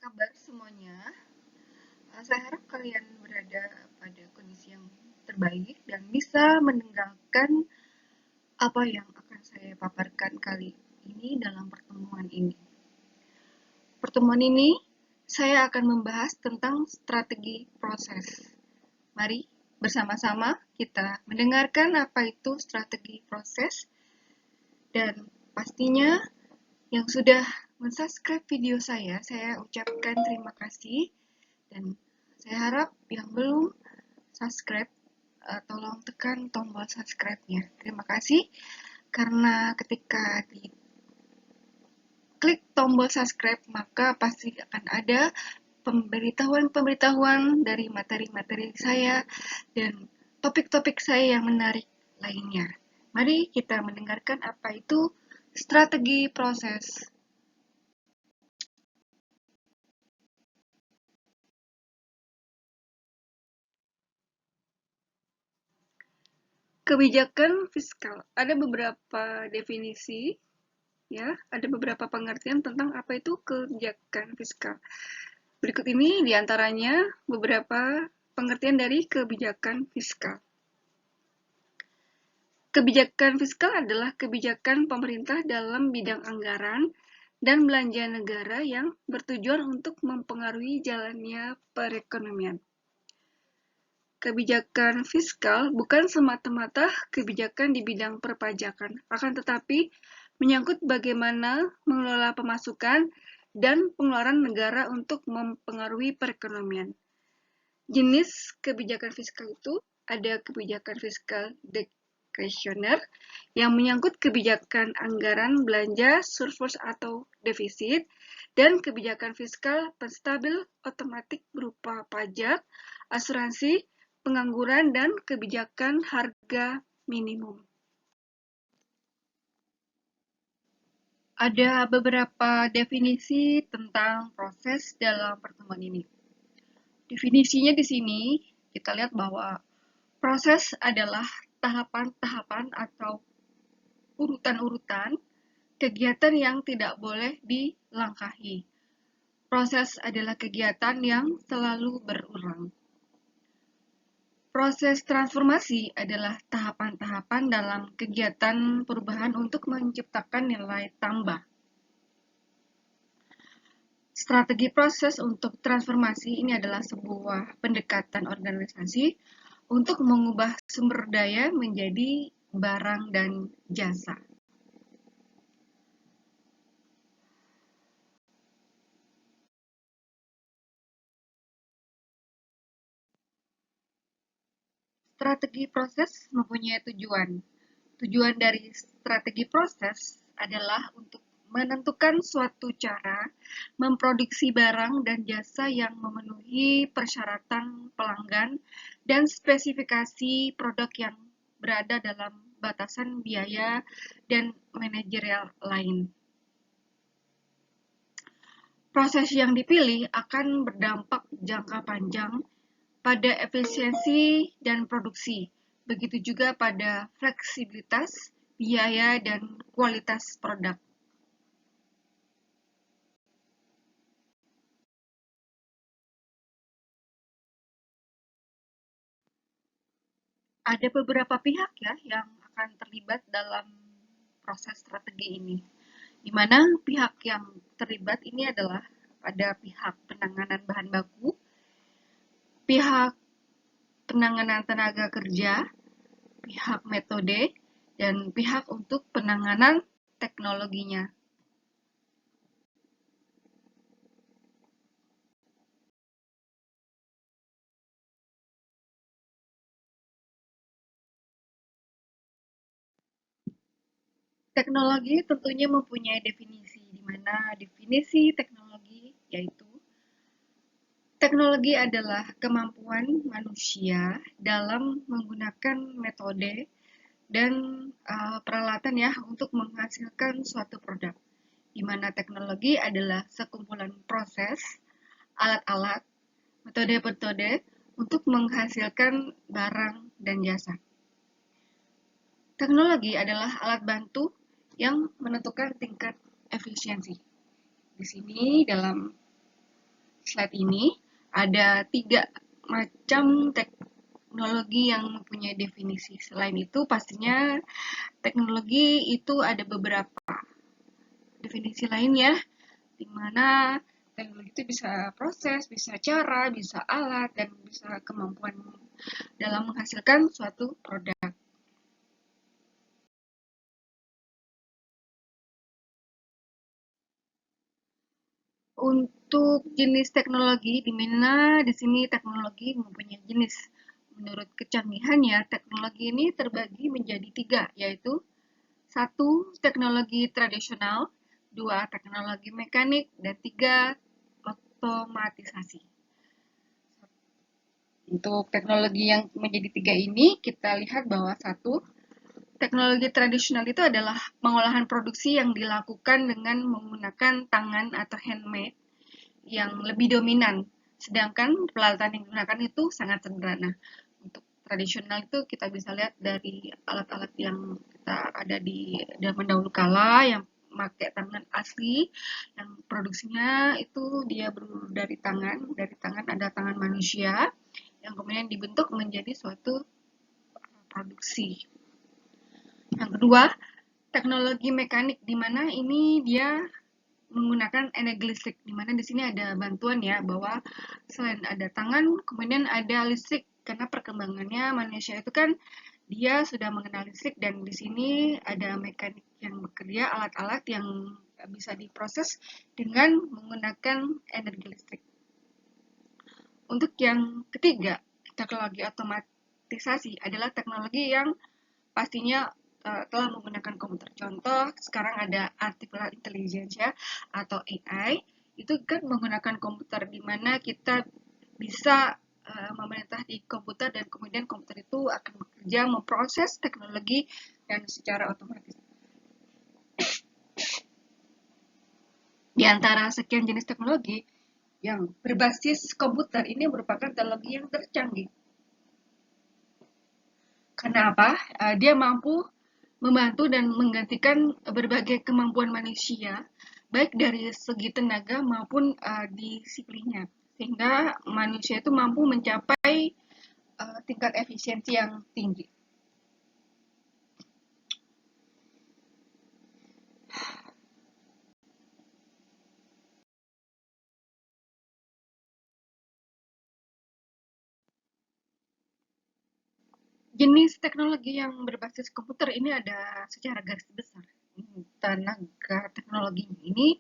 kabar semuanya? Saya harap kalian berada pada kondisi yang terbaik dan bisa mendengarkan apa yang akan saya paparkan kali ini dalam pertemuan ini. Pertemuan ini saya akan membahas tentang strategi proses. Mari bersama-sama kita mendengarkan apa itu strategi proses dan pastinya yang sudah mensubscribe video saya ucapkan terima kasih. Dan saya harap yang belum subscribe, tolong tekan tombol subscribe-nya. Terima kasih, karena ketika diklik tombol subscribe, maka pasti akan ada pemberitahuan-pemberitahuan dari materi-materi saya dan topik-topik saya yang menarik lainnya. Mari kita mendengarkan apa itu strategi proses. Kebijakan fiskal. Ada beberapa definisi, ya, ada beberapa pengertian tentang apa itu kebijakan fiskal. Berikut ini diantaranya beberapa pengertian dari kebijakan fiskal. Kebijakan fiskal adalah kebijakan pemerintah dalam bidang anggaran dan belanja negara yang bertujuan untuk mempengaruhi jalannya perekonomian. Kebijakan fiskal bukan semata-mata kebijakan di bidang perpajakan, akan tetapi menyangkut bagaimana mengelola pemasukan dan pengeluaran negara untuk mempengaruhi perekonomian. Jenis kebijakan fiskal itu ada kebijakan fiskal diskresioner yang menyangkut kebijakan anggaran belanja surplus atau defisit, dan kebijakan fiskal penstabil otomatis berupa pajak, asuransi, pengangguran, dan kebijakan harga minimum. Ada beberapa definisi tentang proses dalam pertemuan ini. Definisinya di sini kita lihat bahwa proses adalah tahapan-tahapan atau urutan-urutan kegiatan yang tidak boleh dilangkahi. Proses adalah kegiatan yang selalu berulang. Proses transformasi adalah tahapan-tahapan dalam kegiatan perubahan untuk menciptakan nilai tambah. Strategi proses untuk transformasi ini adalah sebuah pendekatan organisasi untuk mengubah sumber daya menjadi barang dan jasa. Strategi proses mempunyai tujuan. Tujuan dari strategi proses adalah untuk menentukan suatu cara memproduksi barang dan jasa yang memenuhi persyaratan pelanggan dan spesifikasi produk yang berada dalam batasan biaya dan manajerial lain. Proses yang dipilih akan berdampak jangka panjang pada efisiensi dan produksi, begitu juga pada fleksibilitas, biaya, dan kualitas produk. Ada beberapa pihak ya yang akan terlibat dalam proses strategi ini, di mana pihak yang terlibat ini adalah pada pihak penanganan bahan baku, pihak penanganan tenaga kerja, pihak metode, dan pihak untuk penanganan teknologinya. Teknologi tentunya mempunyai definisi, di mana definisi teknologi yaitu teknologi adalah kemampuan manusia dalam menggunakan metode dan peralatan ya untuk menghasilkan suatu produk, di mana teknologi adalah sekumpulan proses, alat-alat, metode-metode untuk menghasilkan barang dan jasa. Teknologi adalah alat bantu yang menentukan tingkat efisiensi. Di sini dalam slide ini ada 3 macam teknologi yang mempunyai definisi. Selain itu, pastinya teknologi itu ada beberapa definisi lainnya, di mana teknologi itu bisa proses, bisa cara, bisa alat, dan bisa kemampuan dalam menghasilkan suatu produk. Untuk jenis teknologi, di mana di sini teknologi mempunyai jenis. Menurut kecanggihannya, teknologi ini terbagi menjadi 3, yaitu 1. Teknologi tradisional, 2. Teknologi mekanik, dan 3. Otomatisasi. Untuk teknologi yang menjadi 3 ini, kita lihat bahwa 1. Teknologi tradisional itu adalah pengolahan produksi yang dilakukan dengan menggunakan tangan atau handmade yang lebih dominan, sedangkan peralatan yang digunakan itu sangat sederhana. Untuk tradisional itu kita bisa lihat dari alat-alat yang kita ada di zaman dahulu kala yang pakai tangan asli, yang produksinya itu dia dari tangan ada tangan manusia yang kemudian dibentuk menjadi suatu produksi. Yang kedua, teknologi mekanik, di mana ini dia menggunakan energi listrik, di mana di sini ada bantuan ya, bahwa selain ada tangan, kemudian ada listrik, karena perkembangannya manusia itu kan dia sudah mengenal listrik, dan di sini ada mekanik yang bekerja, alat-alat yang bisa diproses dengan menggunakan energi listrik. Untuk yang ketiga, teknologi otomatisasi adalah teknologi yang pastinya telah menggunakan komputer. Contoh, sekarang ada artificial intelligence ya, atau AI. Itu kan menggunakan komputer, di mana kita bisa memerintah di komputer, dan kemudian komputer itu akan bekerja memproses teknologi dan secara otomatis. Di antara sekian jenis teknologi yang berbasis komputer, ini merupakan teknologi yang tercanggih. Karena apa? Dia mampu membantu dan menggantikan berbagai kemampuan manusia, baik dari segi tenaga maupun disiplinnya, sehingga manusia itu mampu mencapai tingkat efisiensi yang tinggi. Jenis teknologi yang berbasis komputer ini ada secara garis besar. Tenaga teknologi ini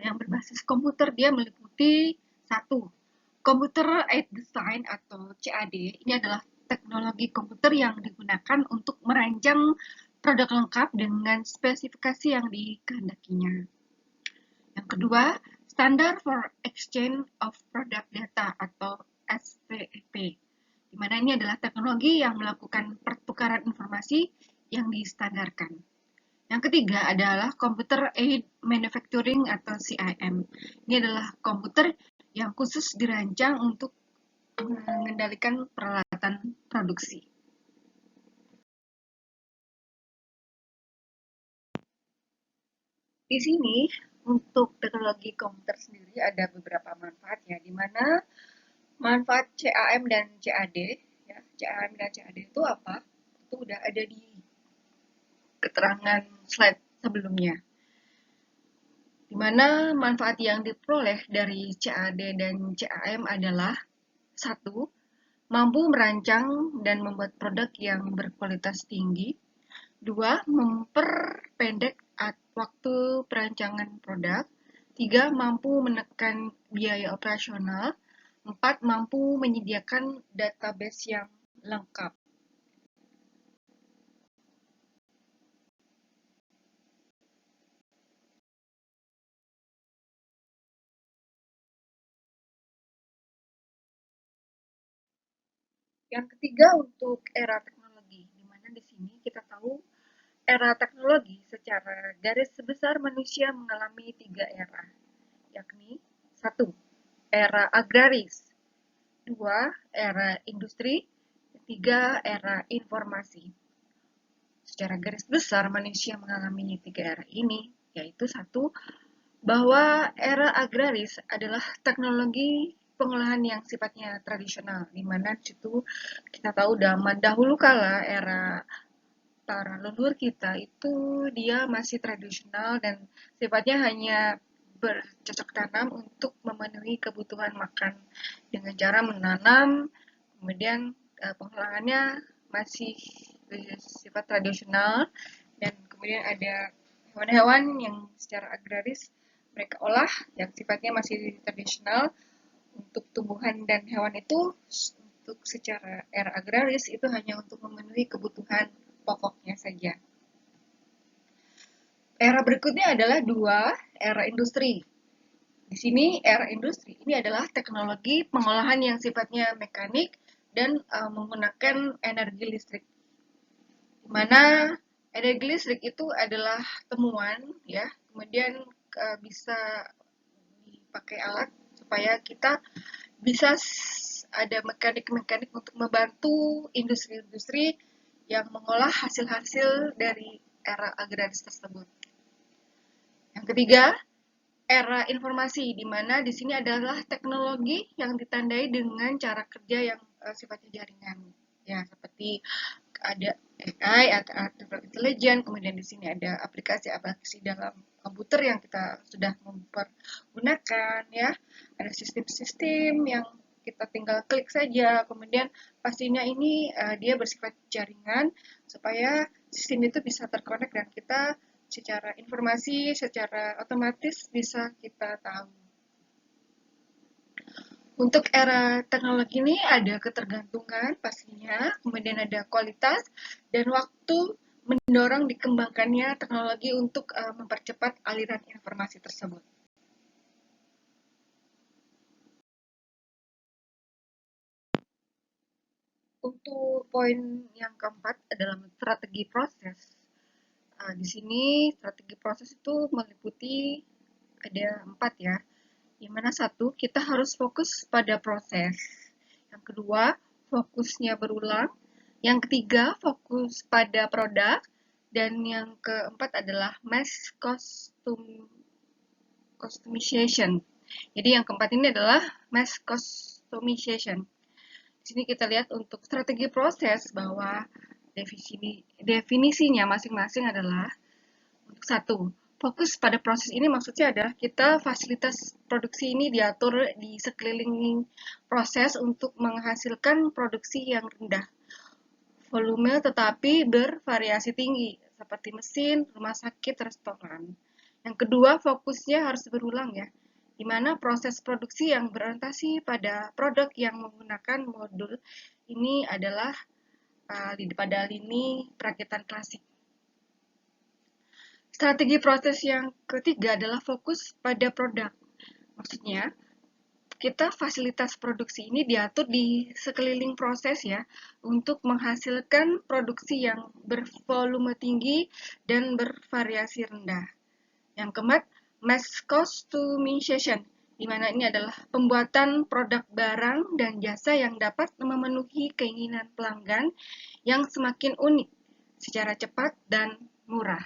yang berbasis komputer dia meliputi 1. Computer Aided Design atau CAD. Ini adalah teknologi komputer yang digunakan untuk merancang produk lengkap dengan spesifikasi yang dikehendakinya. Yang kedua, Standard for Exchange of Product Data atau SPEP, di mana ini adalah teknologi yang melakukan pertukaran informasi yang distandarkan. Yang ketiga adalah Computer Aided Manufacturing atau CIM. Ini adalah komputer yang khusus dirancang untuk mengendalikan peralatan produksi. Di sini untuk teknologi komputer sendiri ada beberapa manfaatnya, di mana manfaat CAM dan CAD, ya, CAM dan CAD itu apa? Itu udah ada di keterangan slide sebelumnya. Di mana manfaat yang diperoleh dari CAD dan CAM adalah 1. Mampu merancang dan membuat produk yang berkualitas tinggi. 2. Memperpendek waktu perancangan produk. 3. Mampu menekan biaya operasional. 4. Mampu menyediakan database yang lengkap. Yang ketiga untuk era teknologi, di mana di sini kita tahu era teknologi secara garis besar manusia mengalami 3 era, yakni 1. Era agraris, 2. Era industri, 3. Era informasi. Secara garis besar manusia mengalami 3 era ini, yaitu 1. bahwa era agraris adalah teknologi pengolahan yang sifatnya tradisional, di mana situ kita tahu zaman dahulu kala era para leluhur kita itu dia masih tradisional dan sifatnya hanya bercocok tanam untuk memenuhi kebutuhan makan dengan cara menanam, kemudian pengolahannya masih bersifat tradisional dan kemudian ada hewan-hewan yang secara agraris mereka olah yang sifatnya masih tradisional untuk tumbuhan dan hewan itu untuk secara era agraris itu hanya untuk memenuhi kebutuhan pokoknya saja. Era berikutnya adalah dua era industri. Di sini era industri ini adalah teknologi pengolahan yang sifatnya mekanik dan menggunakan energi listrik. Di mana energi listrik itu adalah temuan ya, kemudian bisa dipakai alat supaya kita bisa ada mekanik-mekanik untuk membantu industri-industri yang mengolah hasil-hasil dari era agraris tersebut. Yang ketiga, era informasi, di mana di sini adalah teknologi yang ditandai dengan cara kerja yang sifatnya jaringan. Ya, seperti ada AI atau artificial intelligence, kemudian di sini ada aplikasi-aplikasi dalam komputer yang kita sudah mempergunakan ya. Ada sistem-sistem yang kita tinggal klik saja, kemudian pastinya ini dia bersifat jaringan supaya sistem itu bisa terkonek dan kita secara informasi, secara otomatis bisa kita tahu. Untuk era teknologi ini ada ketergantungan pastinya, kemudian ada kualitas dan waktu mendorong dikembangkannya teknologi untuk mempercepat aliran informasi tersebut. Untuk poin yang keempat adalah strategi proses. Di sini strategi proses itu meliputi ada 4 ya. Yang mana satu, kita harus fokus pada proses. Yang kedua, fokusnya berulang. Yang ketiga, fokus pada produk. Dan yang keempat adalah mass customization. Jadi yang keempat ini adalah mass customization. Di sini kita lihat untuk strategi proses bahwa definisinya masing-masing adalah untuk satu, fokus pada proses ini maksudnya adalah kita fasilitas produksi ini diatur di sekeliling proses untuk menghasilkan produksi yang rendah volume tetapi bervariasi tinggi seperti mesin, rumah sakit, restoran. Yang kedua, fokusnya harus berulang ya, di mana proses produksi yang berorientasi pada produk yang menggunakan modul ini adalah pada lini perakitan klasik. Strategi proses yang ketiga adalah fokus pada produk. Maksudnya, kita fasilitas produksi ini diatur di sekeliling proses ya, untuk menghasilkan produksi yang bervolume tinggi dan bervariasi rendah. Yang keempat, mass customization, di mana ini adalah pembuatan produk barang dan jasa yang dapat memenuhi keinginan pelanggan yang semakin unik secara cepat dan murah.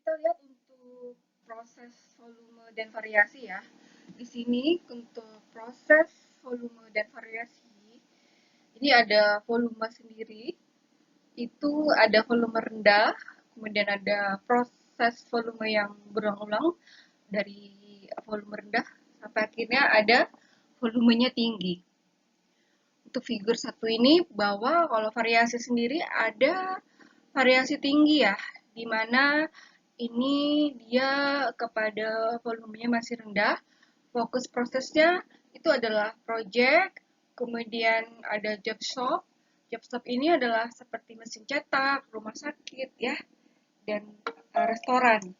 Kita lihat untuk proses volume dan variasi ya. Di sini untuk proses volume dan variasi, ini ada volume sendiri, itu ada volume rendah, kemudian ada proses volume yang berulang-ulang dari volume rendah sampai akhirnya ada volumenya tinggi. Untuk figur satu ini bahwa kalau variasi sendiri ada variasi tinggi ya, di mana ini dia kepada volumenya masih rendah. Fokus prosesnya itu adalah project, kemudian ada job shop. Job shop ini adalah seperti mesin cetak, rumah sakit ya, dan restoran.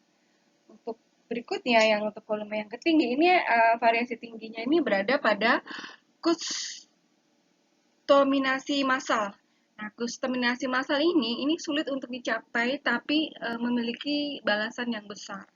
Untuk berikutnya yang untuk volume yang ketinggi ini variasi tingginya ini berada pada kustominasi massal. Nah, kustominasi massal ini sulit untuk dicapai tapi memiliki balasan yang besar.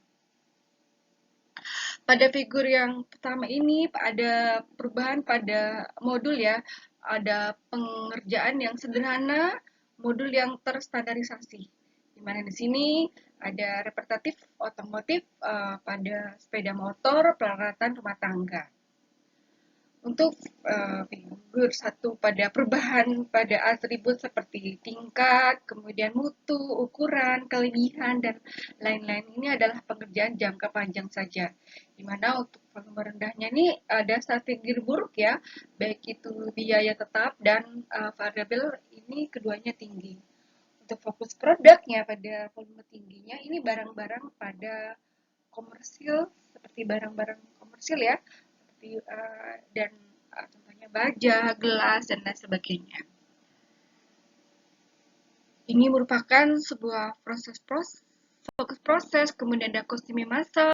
Pada figur yang pertama ini ada perubahan pada modul ya. ada pengerjaan yang sederhana, modul yang terstandarisasi. Di mana di sini ada repetitif otomotif pada sepeda motor, peralatan rumah tangga. Untuk figur satu pada perubahan pada atribut seperti tingkat, kemudian mutu, ukuran, kelebihan, dan lain-lain ini adalah pengerjaan jangka panjang saja. Di mana untuk volume rendahnya ini ada strategi buruk ya, baik itu biaya tetap dan variabel ini keduanya tinggi. Untuk fokus produknya pada volume tingginya ini barang-barang pada komersil seperti barang-barang komersil ya seperti dan contohnya baja, gelas dan lain sebagainya. Ini merupakan sebuah fokus proses, kemudian ada kostum massal,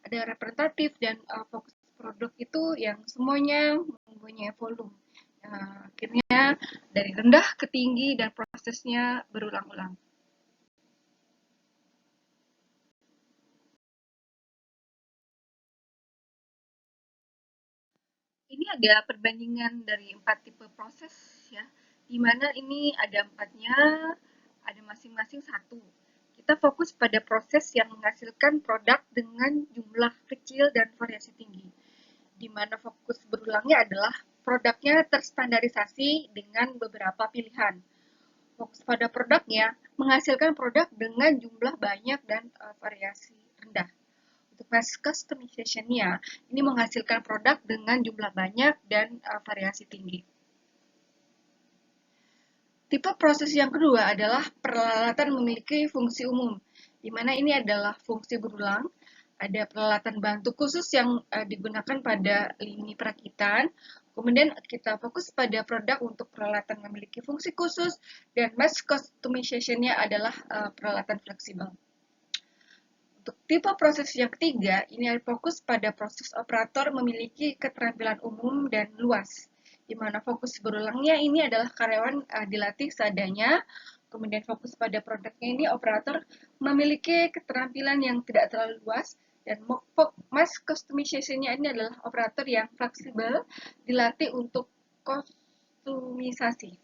ada representatif dan fokus produk itu yang semuanya mempunyai volume. Akhirnya dari rendah ke tinggi dan prosesnya berulang-ulang. Ini ada perbandingan dari 4 tipe proses ya, di mana ini ada empatnya, ada masing-masing satu. Kita fokus pada proses yang menghasilkan produk dengan jumlah kecil dan variasi tinggi, di mana fokus berulangnya adalah produknya terstandarisasi dengan beberapa pilihan. Fokus pada produknya menghasilkan produk dengan jumlah banyak dan variasi rendah. Untuk mass customization-nya, ini menghasilkan produk dengan jumlah banyak dan variasi tinggi. Tipe proses yang kedua adalah peralatan memiliki fungsi umum, di mana ini adalah fungsi berulang. Ada peralatan bantu khusus yang digunakan pada lini perakitan. Kemudian kita fokus pada produk untuk peralatan memiliki fungsi khusus, dan mass customization-nya adalah peralatan fleksibel. Untuk tipe proses yang ketiga, ini fokus pada proses operator memiliki keterampilan umum dan luas, di mana fokus berulangnya ini adalah karyawan dilatih seadanya, kemudian fokus pada produknya ini operator memiliki keterampilan yang tidak terlalu luas, dan mass customization-nya ini adalah operator yang fleksibel, dilatih untuk kostumisasi.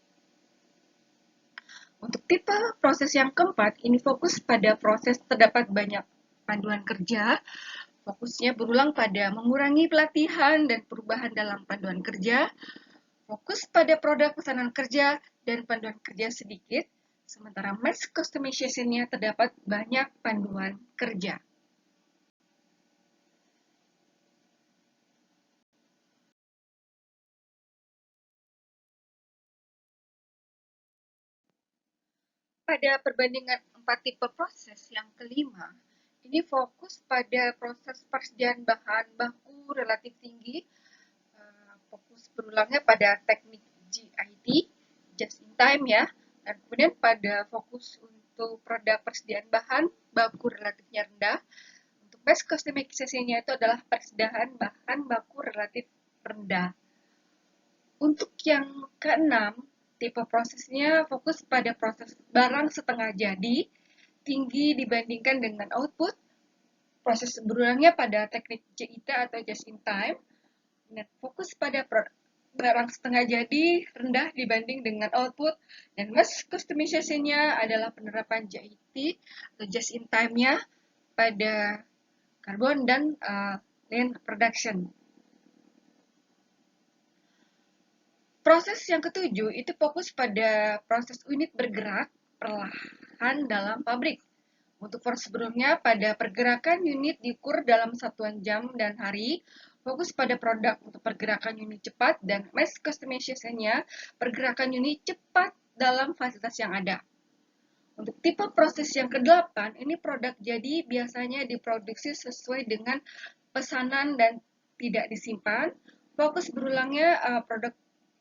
Untuk tipe proses yang keempat, ini fokus pada proses terdapat banyak panduan kerja, fokusnya berulang pada mengurangi pelatihan dan perubahan dalam panduan kerja, fokus pada produk pesanan kerja dan panduan kerja sedikit, sementara mass customization-nya terdapat banyak panduan kerja. Pada perbandingan 4 tipe proses yang kelima, ini fokus pada proses persediaan bahan baku relatif tinggi, fokus berulangnya pada teknik JIT, just in time ya, dan kemudian pada fokus untuk produk persediaan bahan baku relatifnya rendah. Untuk mass customization-nya itu adalah persediaan bahan baku relatif rendah. Untuk yang keenam, tipe prosesnya fokus pada proses barang setengah jadi, tinggi dibandingkan dengan output, proses berulangnya pada teknik JIT atau just in time, dan fokus pada barang setengah jadi rendah dibanding dengan output, dan mass customization-nya adalah penerapan JIT atau just in time-nya pada karbon dan lean production. Proses yang ketujuh itu fokus pada proses unit bergerak perlahan dalam pabrik. Untuk proses sebelumnya pada pergerakan unit diukur dalam satuan jam dan hari, fokus pada produk untuk pergerakan unit cepat, dan mass customization-nya pergerakan unit cepat dalam fasilitas yang ada. Untuk tipe proses yang ke-8, ini produk jadi biasanya diproduksi sesuai dengan pesanan dan tidak disimpan. Fokus berulangnya produk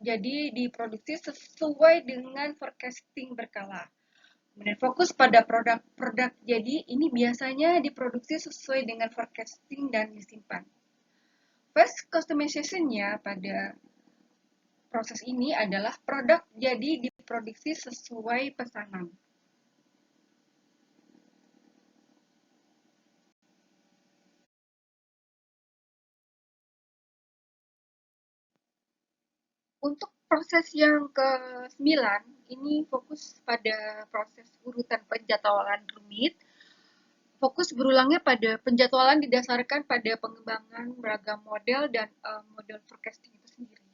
jadi diproduksi sesuai dengan forecasting berkala. Kemudian fokus pada produk jadi ini biasanya diproduksi sesuai dengan forecasting dan disimpan. Fast customization-nya pada proses ini adalah produk jadi diproduksi sesuai pesanan. Untuk proses yang ke-9 ini fokus pada proses urutan penjadwalan rumit. Fokus berulangnya pada penjadwalan didasarkan pada pengembangan beragam model dan model forecasting itu sendiri.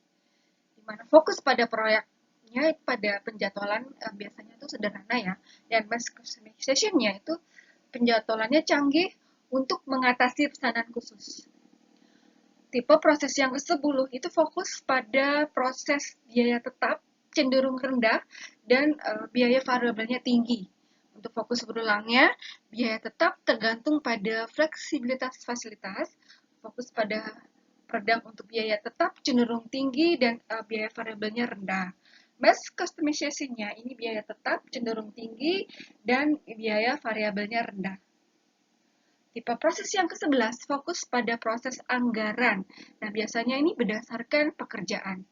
Di mana fokus pada proyeknya pada penjadwalan biasanya itu sederhana ya, dan mass customization-nya itu penjadwalannya canggih untuk mengatasi pesanan khusus. Tipe proses yang ke-10 itu fokus pada proses biaya tetap cenderung rendah dan biaya variabelnya tinggi. Untuk fokus berulangnya, biaya tetap tergantung pada fleksibilitas fasilitas, fokus pada produk untuk biaya tetap cenderung tinggi dan biaya variabelnya rendah. Mass customization-nya ini biaya tetap cenderung tinggi dan biaya variabelnya rendah. Tipe proses yang ke-11 fokus pada proses anggaran. Nah, biasanya ini berdasarkan pekerjaan.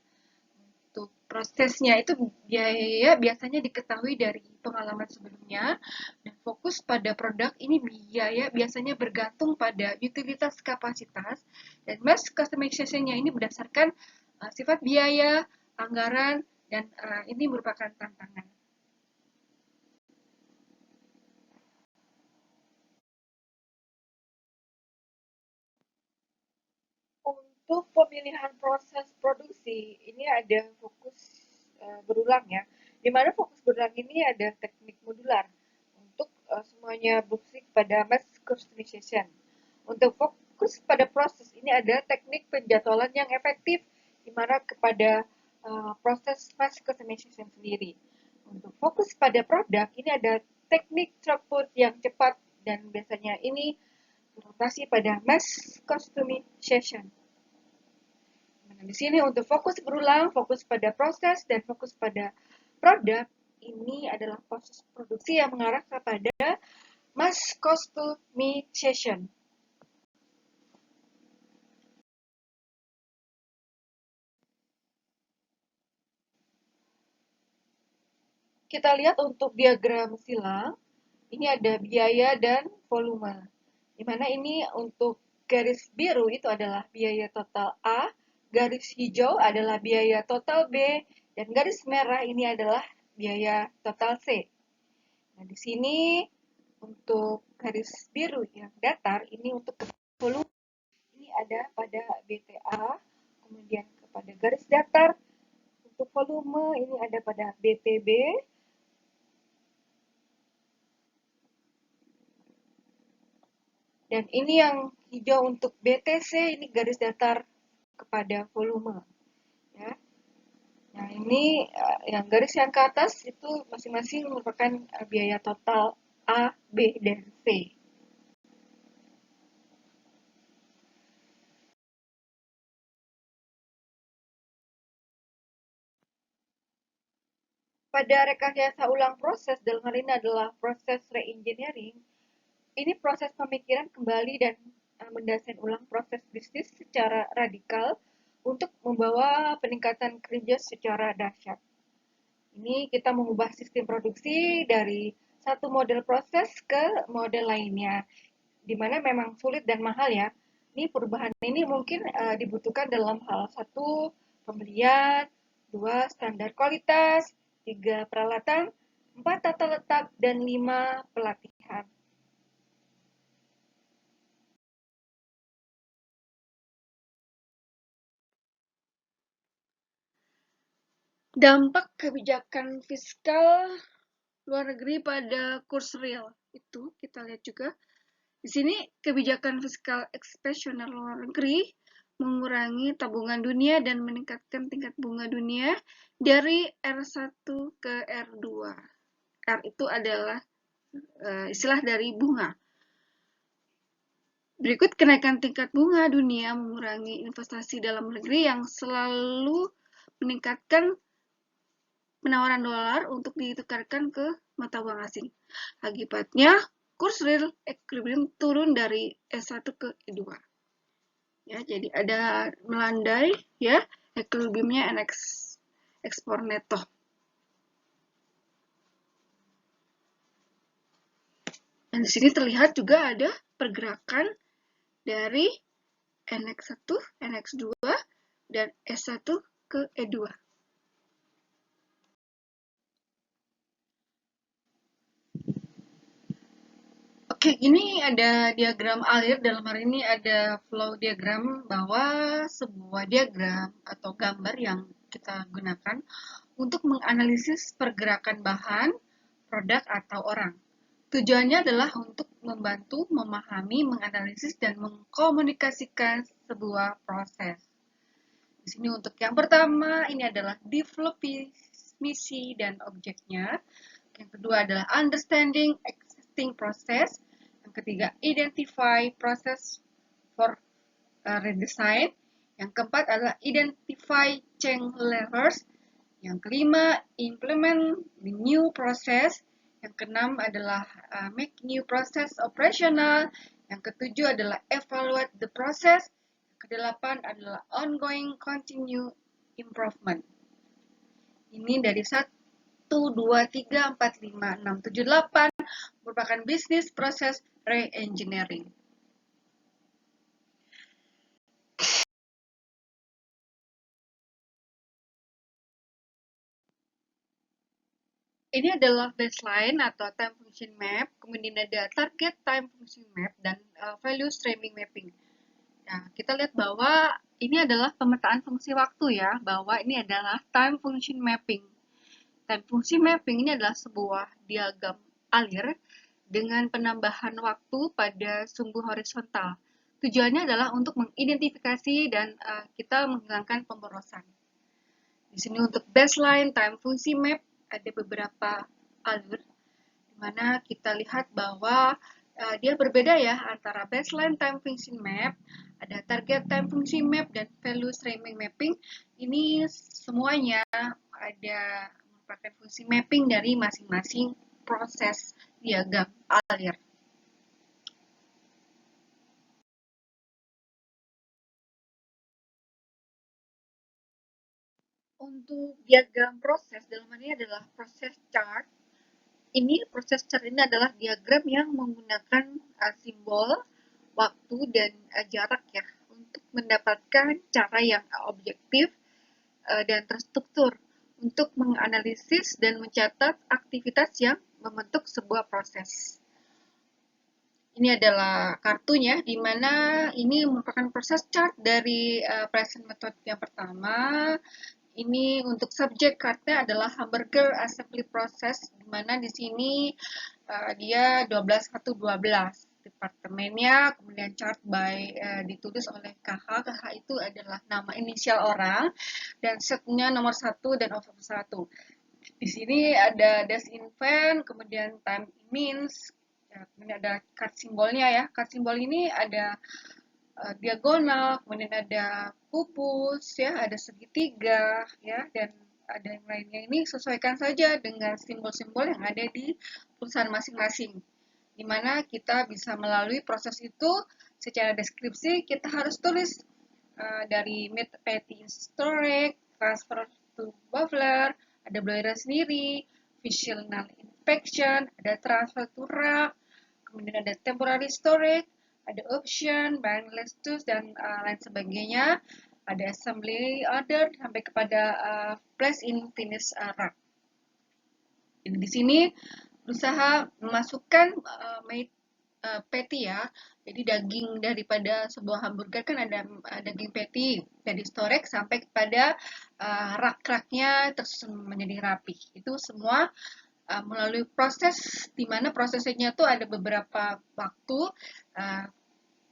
Untuk prosesnya itu biaya biasanya diketahui dari pengalaman sebelumnya, dan fokus pada produk ini biaya biasanya bergantung pada utilitas kapasitas, dan mass customization-nya ini berdasarkan sifat biaya, anggaran, dan ini merupakan tantangan. Untuk pemilihan proses produksi, ini ada fokus berulang ya, di mana fokus berulang ini ada teknik modular untuk semuanya berfungsi pada mass customization. Untuk fokus pada proses, ini ada teknik penjadwalan yang efektif, di mana kepada proses mass customization sendiri. Untuk fokus pada produk, ini ada teknik throughput yang cepat, dan biasanya ini berorientasi pada mass customization. Nah, di sini untuk fokus berulang, fokus pada proses, dan fokus pada produk, ini adalah proses produksi yang mengarah kepada mass customization. Kita lihat untuk diagram silang, ini ada biaya dan volume. Di mana ini untuk garis biru itu adalah biaya total A, garis hijau adalah biaya total B, dan garis merah ini adalah biaya total C. Nah, di sini untuk garis biru yang datar, ini untuk volume, ini ada pada BTA, kemudian kepada garis datar, untuk volume ini ada pada BTB, dan ini yang hijau untuk BTC, ini garis datar kepada volume. Ya. Nah, ini yang garis yang ke atas itu masing-masing merupakan biaya total A, B, dan C. Pada rekayasa ulang proses, dalam hal ini adalah proses re-engineering, ini proses pemikiran kembali dan mendesain ulang proses bisnis secara radikal untuk membawa peningkatan kerja secara dahsyat. Ini kita mengubah sistem produksi dari satu model proses ke model lainnya, di mana memang sulit dan mahal ya. Ini perubahan ini mungkin dibutuhkan dalam hal satu, pembelian, dua, standar kualitas, tiga, peralatan, empat, tata letak, dan lima, pelatihan. Dampak kebijakan fiskal luar negeri pada kurs real itu kita lihat juga. Di sini kebijakan fiskal ekspansioner luar negeri mengurangi tabungan dunia dan meningkatkan tingkat bunga dunia dari R1 ke R2. R itu adalah istilah dari bunga. Berikut kenaikan tingkat bunga dunia mengurangi investasi dalam negeri yang selalu meningkatkan penawaran dolar untuk ditukarkan ke mata uang asing. Akibatnya, kurs real equilibrium turun dari S1 ke E2. Ya, jadi ada melandai ya equilibriumnya NX ekspor neto. Dan di sini terlihat juga ada pergerakan dari NX1, NX2, dan S1 ke E2. Oke, ini ada diagram alir, dalam hari ini ada flow diagram bahwa sebuah diagram atau gambar yang kita gunakan untuk menganalisis pergerakan bahan, produk, atau orang. Tujuannya adalah untuk membantu memahami, menganalisis, dan mengkomunikasikan sebuah proses. Di sini untuk yang pertama, ini adalah develop misi dan objeknya. Yang kedua adalah understanding existing process. Yang ketiga, identify process for redesign. Yang keempat adalah identify change levers. Yang kelima, implement the new process. Yang keenam adalah make new process operational. Yang ketujuh adalah evaluate the process. Yang kedelapan adalah ongoing continue improvement. Ini dari 1, 2, 3, 4, 5, 6, 7, 8 merupakan business process re-engineering. Ini adalah baseline atau time function map, kemudian ada target time function map, dan value streaming mapping. Nah, kita lihat bahwa ini adalah pemetaan fungsi waktu ya, bahwa ini adalah time function mapping. Time function mapping ini adalah sebuah diagram alir dengan penambahan waktu pada sumbu horizontal. Tujuannya adalah untuk mengidentifikasi dan kita menghilangkan pemborosan. Di sini untuk baseline time function map ada beberapa alur di mana kita lihat bahwa dia berbeda ya antara baseline time function map, ada target time function map, dan value streaming mapping. Ini semuanya ada merupakan fungsi mapping dari masing-masing proses diagram alir. Untuk diagram proses, dalam hal ini adalah proses chart. Ini proses chart ini adalah diagram yang menggunakan simbol, waktu, dan jarak ya untuk mendapatkan cara yang objektif dan terstruktur untuk menganalisis dan mencatat aktivitas yang membentuk sebuah proses. Ini adalah kartunya, di mana ini merupakan proses chart dari present method yang pertama. Ini untuk subjek kartnya adalah hamburger assembly process, di mana di sini dia 12 departemennya, kemudian chart by ditulis oleh KH. KH itu adalah nama inisial orang, dan setnya nomor 1 dan over 1. Di sini ada dash invent, kemudian time means, ya, kemudian ada card simbolnya ya. Card simbol ini ada diagonal, kemudian ada pupus ya, ada segitiga ya, dan ada yang lainnya. Ini sesuaikan saja dengan simbol-simbol yang ada di perusahaan masing-masing, di mana kita bisa melalui proses itu. Secara deskripsi kita harus tulis dari meet petty storage, transfer to buffler, ada boiler sendiri, visual inspection, ada transfer to rack, kemudian ada temporary storage, ada option, bindless tools, dan lain sebagainya. Ada assembly order sampai kepada place in finish rack. Jadi di sini berusaha memasukkan patty ya. Jadi daging daripada sebuah hamburger kan ada daging patty dari storage sampai kepada rak-raknya tersusun menjadi rapi. Itu semua melalui proses di mana prosesnya tuh ada beberapa waktu.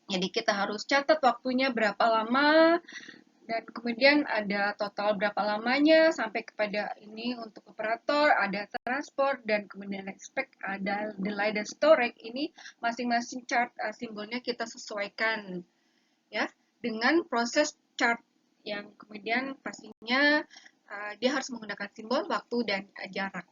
Jadi kita harus catat waktunya berapa lama, dan kemudian ada total berapa lamanya sampai kepada ini untuk operator, ada transport, dan kemudian expect, ada delay dan storage. Ini masing-masing chart simbolnya kita sesuaikan ya dengan proses chart yang kemudian pastinya dia harus menggunakan simbol, waktu, dan jarak.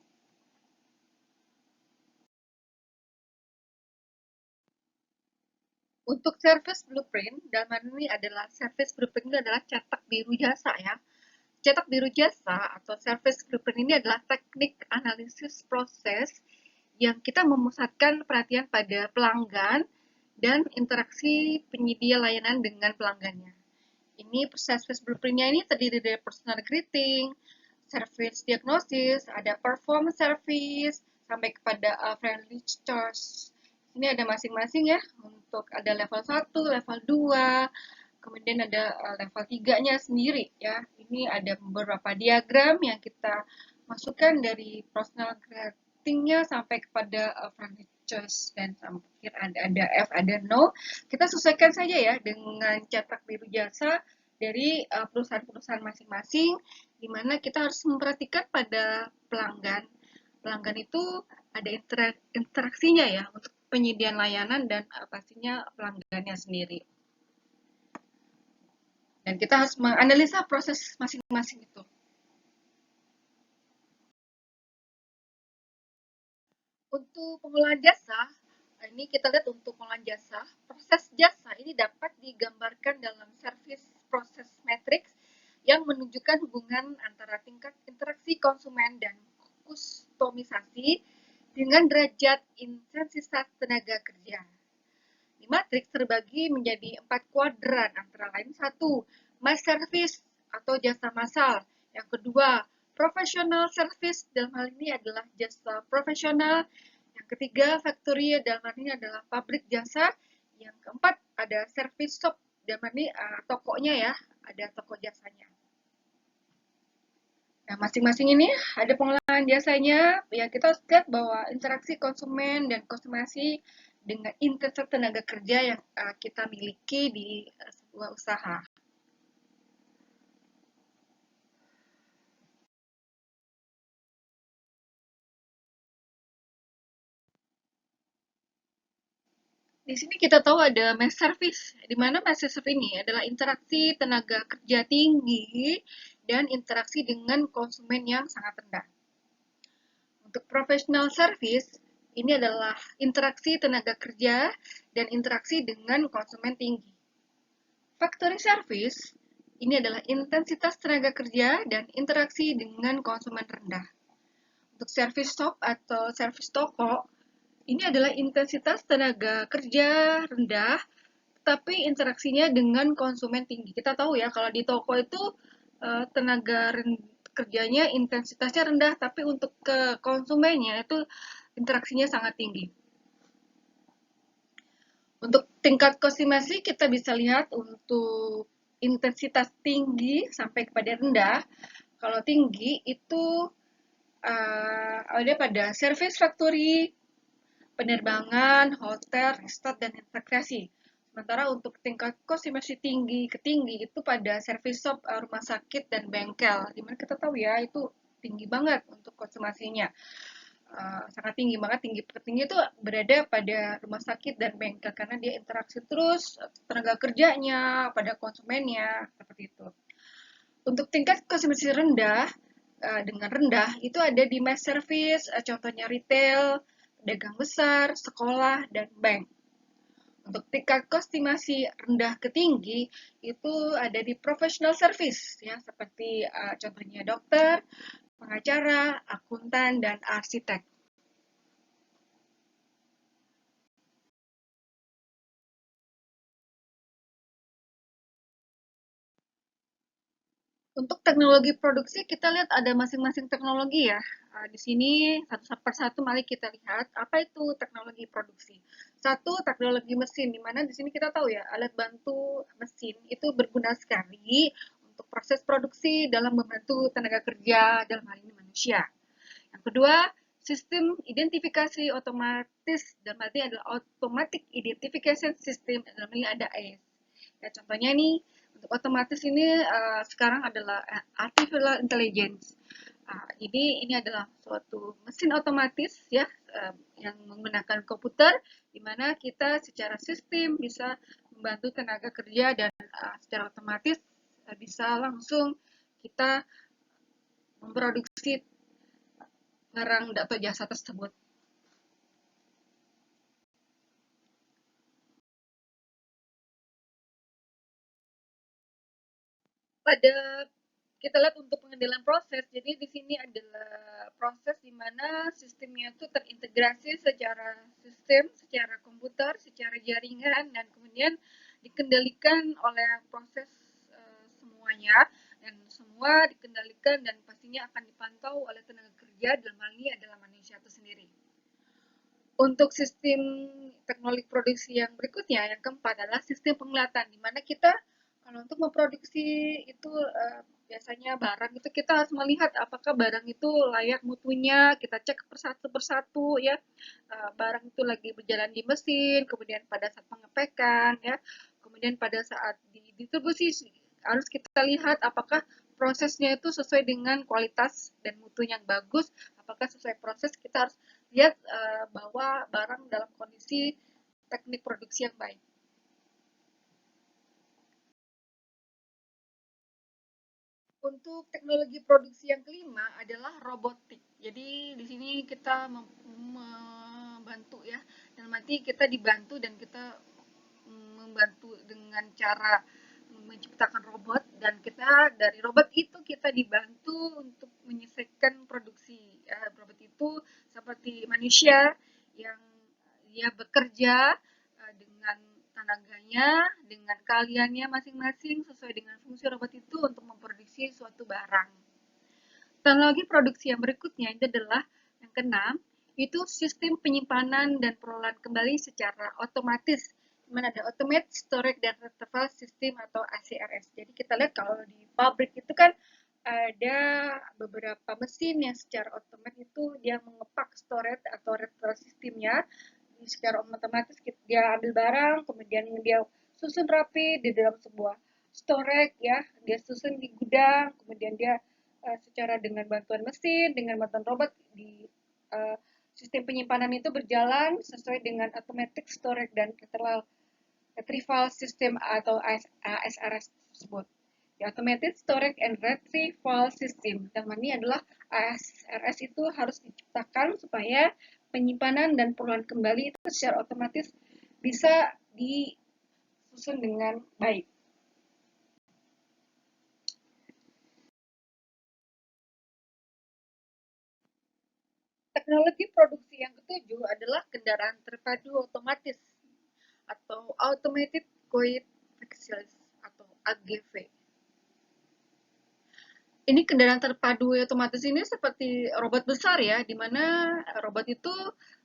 Untuk service blueprint, dalam hal ini adalah service blueprint ini adalah cetak biru jasa ya. Cetak biru jasa atau service blueprint ini adalah teknik analisis proses yang kita memusatkan perhatian pada pelanggan dan interaksi penyedia layanan dengan pelanggannya. Ini service blueprintnya ini terdiri dari personal greeting, service diagnosis, ada perform service, sampai kepada friendly charge Ini ada masing-masing ya, untuk ada level 1, level 2, kemudian ada level 3-nya sendiri ya. Ini ada beberapa diagram yang kita masukkan dari personal grading-nya sampai kepada franchise dan sampai ada F, ada no. Kita sesuaikan saja ya dengan cetak biru jasa dari perusahaan-perusahaan masing-masing, di mana kita harus memperhatikan pada pelanggan. Pelanggan itu ada interaksinya ya untuk penyediaan layanan dan pastinya pelanggannya sendiri. Dan kita harus menganalisa proses masing-masing itu. Untuk pengelolaan jasa, ini kita lihat untuk pengelolaan jasa, proses jasa ini dapat digambarkan dalam service process matrix yang menunjukkan hubungan antara tingkat interaksi konsumen dan kustomisasi dengan derajat intensitas tenaga kerja. Di matriks terbagi menjadi 4 kuadran, antara lain 1. Mass service atau jasa massal. Yang kedua, professional service, dalam hal ini adalah jasa profesional. Yang ketiga, factory, dalam hal ini adalah pabrik jasa. Yang keempat, ada service shop, dalam hal ini tokonya ya, ada toko jasanya. Nah, masing-masing ini ada pengolahan jasanya. Ya, kita harus lihat bahwa interaksi konsumen dan konsumasi dengan intensitas tenaga kerja yang kita miliki di sebuah usaha. Di sini kita tahu ada mass service, di mana mass service ini adalah interaksi tenaga kerja tinggi dan interaksi dengan konsumen yang sangat rendah. Untuk professional service, ini adalah interaksi tenaga kerja dan interaksi dengan konsumen tinggi. Factory service, ini adalah intensitas tenaga kerja dan interaksi dengan konsumen rendah. Untuk service shop atau service toko, ini adalah intensitas tenaga kerja rendah, tapi interaksinya dengan konsumen tinggi. Kita tahu ya, kalau di toko itu tenaga kerjanya intensitasnya rendah, tapi untuk ke konsumennya itu interaksinya sangat tinggi. Untuk tingkat konsumasi kita bisa lihat untuk intensitas tinggi sampai kepada rendah. Kalau tinggi itu ada pada service factory, penerbangan, hotel, resort, dan integrasi. Sementara untuk tingkat konsumasi tinggi ke tinggi itu pada service shop, rumah sakit, dan bengkel. Dimana kita tahu ya itu tinggi banget untuk konsumasinya. Sangat tinggi banget, tinggi tertinggi itu berada pada rumah sakit dan bengkel karena dia interaksi terus tenaga kerjanya pada konsumennya seperti itu. Untuk tingkat konsumsi rendah dengan rendah itu ada di mass service, contohnya retail, pedagang besar, sekolah, dan bank. Untuk tingkat konsumsi rendah ke tinggi itu ada di professional service ya seperti contohnya dokter, pengacara, akuntan, dan arsitek. Untuk teknologi produksi kita lihat ada masing-masing teknologi ya. Di sini satu persatu mari kita lihat apa itu teknologi produksi. Satu, teknologi mesin, di mana di sini kita tahu ya alat bantu mesin itu berguna sekali untuk proses produksi dalam membantu tenaga kerja dalam hal ini manusia. Yang kedua, sistem identifikasi otomatis, dalam arti adalah automatic identification system, dalam ini ada AIS. Ya, contohnya nih untuk otomatis ini sekarang adalah artificial intelligence. Jadi ini adalah suatu mesin otomatis ya yang menggunakan komputer di mana kita secara sistem bisa membantu tenaga kerja dan secara otomatis bisa langsung kita memproduksi barang atau jasa tersebut. Pada kita lihat untuk pengendalian proses, jadi di sini adalah proses di mana sistemnya itu terintegrasi secara sistem, secara komputer, secara jaringan, dan kemudian dikendalikan oleh proses semuanya, dan semua dikendalikan dan pastinya akan dipantau oleh tenaga kerja, dalam hal ini adalah manusia itu sendiri. Untuk sistem teknologi produksi yang berikutnya, yang keempat adalah sistem penglihatan, di mana kita kalau untuk memproduksi itu biasanya barang itu kita harus melihat apakah barang itu layak mutunya, kita cek persatu persatu ya, barang itu lagi berjalan di mesin, kemudian pada saat pengepekan ya, kemudian pada saat distribusi harus kita lihat apakah prosesnya itu sesuai dengan kualitas dan mutu yang bagus, apakah sesuai proses, kita harus lihat bahwa barang dalam kondisi teknik produksi yang baik. Untuk teknologi produksi yang kelima adalah robotik. Jadi di sini kita membantu ya, dan nanti kita dibantu dan kita membantu dengan cara menciptakan robot, dan kita dari robot itu kita dibantu untuk menyelesaikan produksi. Ya, robot itu seperti manusia yang dia bekerja dengan tenaganya, dengan keahliannya masing-masing sesuai dengan fungsi robot itu untuk memproduksi suatu barang. Teknologi produksi yang berikutnya itu adalah yang keenam, itu sistem penyimpanan dan pengelolaan kembali secara otomatis, di mana ada Automated Storage dan Retrieval System atau ACRS. Jadi kita lihat kalau di pabrik itu kan ada beberapa mesin yang secara otomatis itu dia mengepak storage atau retrieval systemnya. Secara otomatis dia ambil barang, kemudian dia susun rapi di dalam sebuah storage ya, dia susun di gudang, kemudian dia secara dengan bantuan mesin, dengan bantuan robot di uh, sistem penyimpanan itu berjalan sesuai dengan automatic storage dan retrieval system atau ASRS tersebut. The automated storage and retrieval system. Yang ini adalah ASRS itu harus diciptakan supaya penyimpanan dan pengelolaan kembali itu secara otomatis bisa disusun dengan baik. Teknologi produksi yang ketujuh adalah kendaraan terpadu otomatis atau Automated Guided Vehicles atau AGV. Ini kendaraan terpadu otomatis ini seperti robot besar ya, di mana robot itu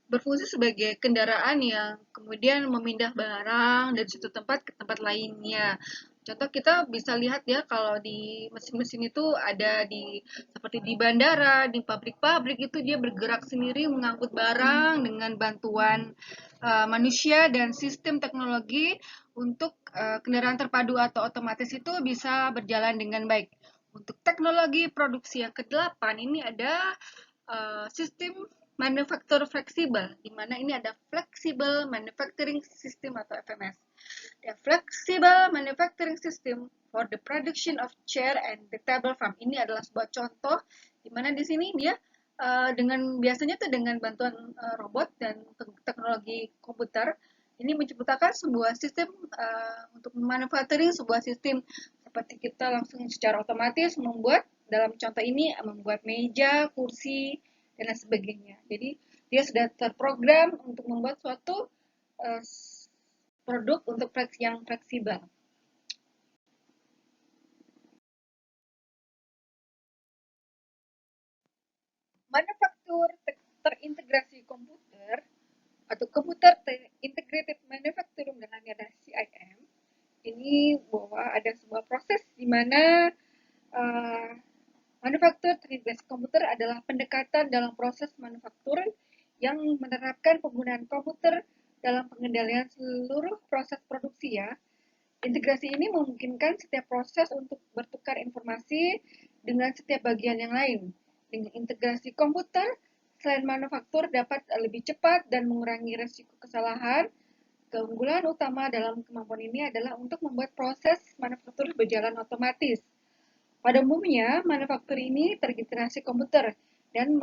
berfungsi sebagai kendaraan yang kemudian memindah barang dari satu tempat ke tempat lainnya. Contoh kita bisa lihat ya kalau di mesin-mesin itu ada di seperti di bandara, di pabrik-pabrik itu dia bergerak sendiri mengangkut barang dengan bantuan manusia dan sistem teknologi untuk kendaraan terpadu atau otomatis itu bisa berjalan dengan baik. Untuk teknologi produksi yang ke-8 ini ada sistem manufaktur fleksibel, di mana ini ada Flexible Manufacturing System atau FMS. The Flexible Manufacturing System for the Production of Chair and the Table Frame. Ini adalah sebuah contoh di mana di sini dia dengan biasanya tuh dengan bantuan robot dan teknologi komputer ini menciptakan sebuah sistem untuk manufacturing sebuah sistem seperti kita langsung secara otomatis membuat dalam contoh ini membuat meja, kursi dan lain sebagainya. Jadi dia sudah terprogram untuk membuat suatu uh, produk untuk yang fleksibel. Manufaktur terintegrasi komputer atau komputer integrated manufacturing dengan ada CIM, ini bahwa ada sebuah proses di mana uh, manufaktur terintegrasi komputer adalah pendekatan dalam proses manufaktur yang menerapkan penggunaan komputer dalam pengendalian seluruh proses produksi ya. Integrasi ini memungkinkan setiap proses untuk bertukar informasi dengan setiap bagian yang lain. Dengan integrasi komputer, selain manufaktur dapat lebih cepat dan mengurangi resiko kesalahan, keunggulan utama dalam kemampuan ini adalah untuk membuat proses manufaktur berjalan otomatis. Pada umumnya, manufaktur ini terintegrasi komputer dan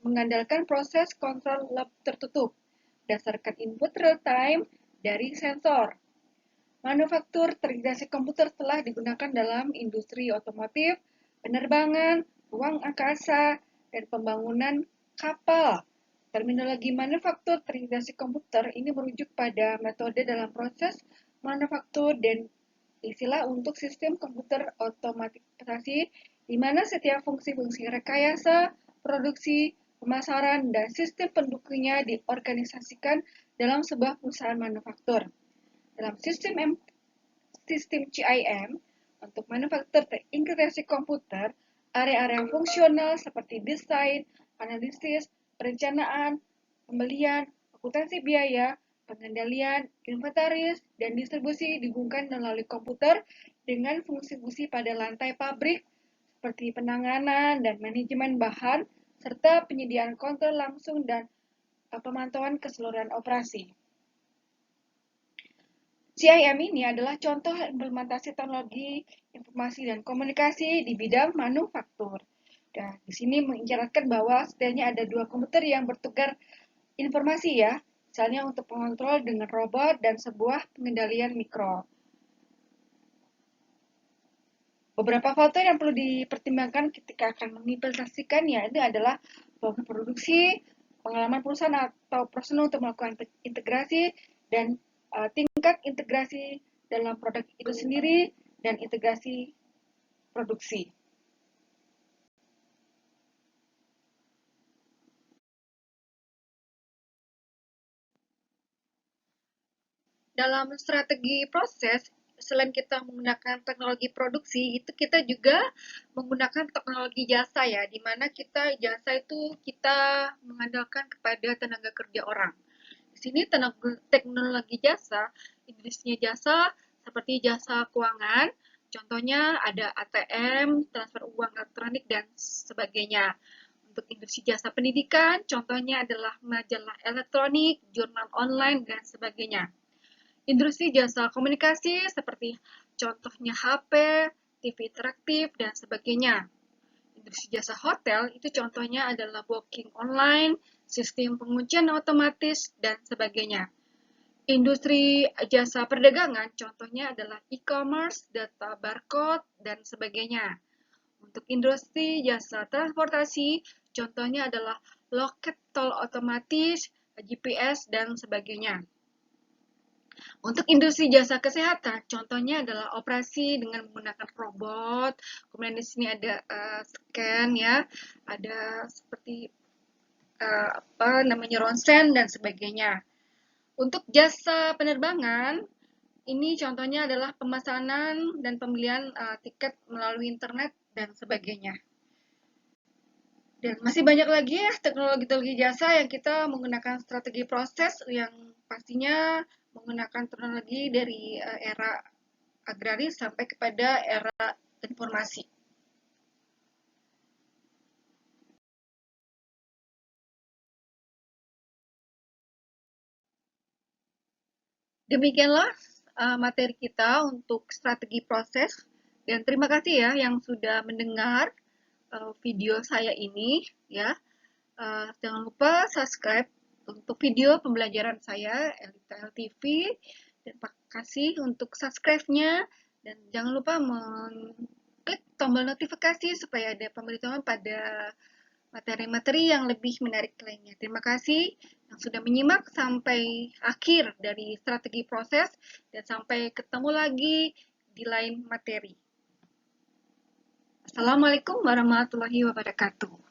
mengandalkan proses kontrol lab tertutup berdasarkan input real-time dari sensor. Manufaktur terintegrasi komputer telah digunakan dalam industri otomotif, penerbangan, ruang angkasa, dan pembangunan kapal. Terminologi manufaktur terintegrasi komputer ini merujuk pada metode dalam proses manufaktur dan istilah untuk sistem komputer otomatisasi di mana setiap fungsi-fungsi rekayasa, produksi, pemasaran, dan sistem pendukungnya diorganisasikan dalam sebuah perusahaan manufaktur. Dalam sistem CIM, untuk manufaktur terintegrasi komputer, area-area fungsional seperti desain, analisis, perencanaan, pembelian, akuntansi biaya, pengendalian, inventaris, dan distribusi digabungkan melalui komputer dengan fungsi-fungsi pada lantai pabrik seperti penanganan dan manajemen bahan, serta penyediaan kontrol langsung dan pemantauan keseluruhan operasi. CIM ini adalah contoh implementasi teknologi informasi dan komunikasi di bidang manufaktur. Dan di sini mengisyaratkan bahwa setidaknya ada dua komputer yang bertukar informasi ya, misalnya untuk pengontrol dengan robot dan sebuah pengendalian mikro. Beberapa faktor yang perlu dipertimbangkan ketika akan mengimplementasikannya itu adalah volume produksi, pengalaman perusahaan atau personel untuk melakukan integrasi, dan tingkat integrasi dalam produk itu sendiri, dan integrasi produksi. Dalam strategi proses, selain kita menggunakan teknologi produksi, itu kita juga menggunakan teknologi jasa ya, di mana kita jasa itu kita mengandalkan kepada tenaga kerja orang. Di sini teknologi jasa, industri jasa seperti jasa keuangan, contohnya ada ATM, transfer uang elektronik, dan sebagainya. Untuk industri jasa pendidikan, contohnya adalah majalah elektronik, jurnal online, dan sebagainya. Industri jasa komunikasi seperti contohnya HP, TV interaktif, dan sebagainya. Industri jasa hotel itu contohnya adalah booking online, sistem penguncian otomatis, dan sebagainya. Industri jasa perdagangan contohnya adalah e-commerce, data barcode, dan sebagainya. Untuk industri jasa transportasi contohnya adalah loket tol otomatis, GPS, dan sebagainya. Untuk industri jasa kesehatan, contohnya adalah operasi dengan menggunakan robot, kemudian di sini ada scan ya, ada seperti ronsen dan sebagainya. Untuk jasa penerbangan, ini contohnya adalah pemesanan dan pembelian tiket melalui internet dan sebagainya. Dan masih banyak lagi ya teknologi-teknologi jasa yang kita menggunakan strategi proses yang pastinya menggunakan teknologi dari era agraris sampai kepada era informasi. Demikianlah materi kita untuk strategi proses, dan terima kasih ya yang sudah mendengar video saya ini ya. Jangan lupa subscribe untuk video pembelajaran saya Elita LTV, dan kasih untuk subscribe-nya, dan jangan lupa klik tombol notifikasi supaya ada pemberitahuan pada materi-materi yang lebih menarik lainnya. Terima kasih yang sudah menyimak sampai akhir dari strategi proses, dan sampai ketemu lagi di lain materi. Assalamualaikum warahmatullahi wabarakatuh.